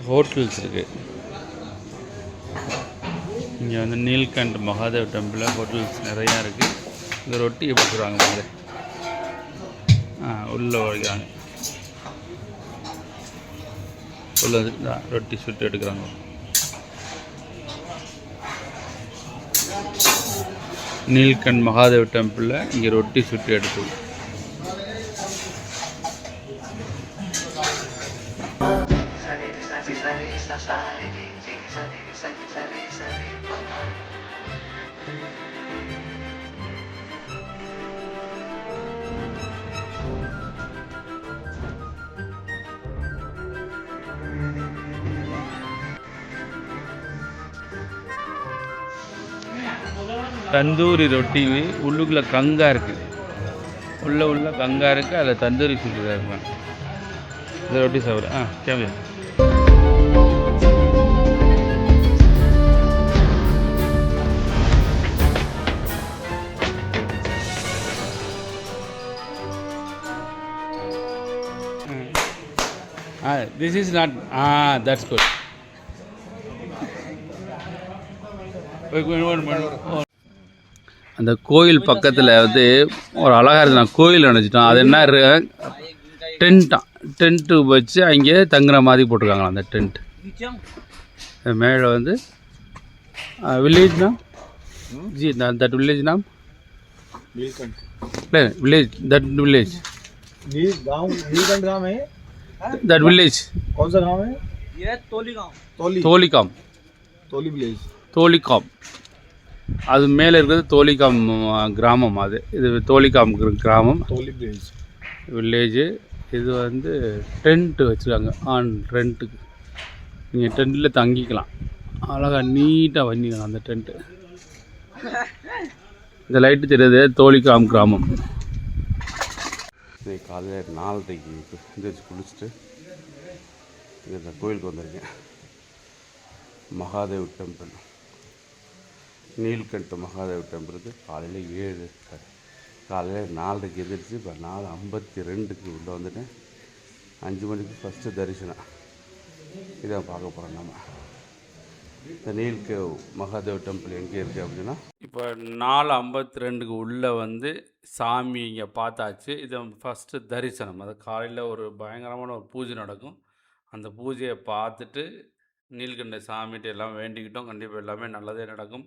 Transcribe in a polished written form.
Hotels இருக்குது. இங்கே வந்து நீல்கண்ட் மகாதேவ் டெம்பிளில் ஹோட்டல்ஸ் நிறையா இருக்குது. இந்த ரொட்டி எப்படி சொல்லுவாங்க பாருங்க, உள்ளே வைக்கிறாங்க, உள்ள ரொட்டி சுட்டு எடுக்கிறாங்க. நீல்கண்ட் மகாதேவ் டெம்பிளில் இங்கே ரொட்டி சுட்டு எடுக்குது. தந்தூரி ரொட்டி உள்ளுக்குள்ளே கங்கா இருக்குது, உள்ள கங்கா இருக்குது, அதில் தந்தூரி சுட்டு இருக்காங்க. இந்த ரொட்டி சாப்பிட்ற camera this is not that's good. அந்த கோயில் பக்கத்தில் வந்து ஒரு அழகாக இருக்குது. நான் கோயில் நினச்சிட்டோம், அது என்ன டென்ட்டு வச்சு அங்கே தங்குற மாதிரி போட்டிருக்காங்களா அந்த டென்ட். மேலே வந்து வில்லேஜ் நாம் ஜி தட் வில்லேஜ் நாம் विलेज दैट विलेज नीलकंठ गांव है दैट विलेज कौन सा गांव है ये तोलीकाम तोली विलेज तोलीकाम அது மேலே இருக்கிறது தோலிகாம் கிராமம். இது தோலிகாம் கிராமம், தோலி வில்லேஜ். இது வந்து டென்ட்டு வச்சுருக்காங்க, ஆன் ரெண்ட்டுக்கு. நீங்கள் டென்ட்டில் தங்கிக்கலாம், அழகாக நீட்டாக வந்திக்கலாம் அந்த டென்ட்டு. இந்த லைட்டு தெரியுது தோலிகாம் கிராமம். காலையில் 4:30 எந்திரிச்சு குளிச்சுட்டு இந்த கோயிலுக்கு வந்திருக்கேன். மகாதேவ் டெம்பிள், நீல்கண்ட் மகாதேவ் டெம்பிளுக்கு காலையில் 7 காலையில் 4:30 எந்திரிச்சு இப்போ 4:52 உள்ளே வந்துட்டேன். 5 மணிக்கு ஃபஸ்ட்டு தரிசனம். இதான் பார்க்க போகிறோம் நம்ம. இந்த நீல்கண்ட் மகாதேவ் டெம்பிள் எங்கே இருக்குது அப்படின்னா, இப்போ 4:52 உள்ளே வந்து சாமி இங்கே பார்த்தாச்சு. இது ஃபஸ்ட்டு தரிசனம். அது காலையில் ஒரு பயங்கரமான ஒரு பூஜை நடக்கும். அந்த பூஜையை பார்த்துட்டு நீல்கண்ட சாமிகிட்ட எல்லாம் வேண்டிக்கிட்டோம். கண்டிப்பாக எல்லாமே நல்லதே நடக்கும்.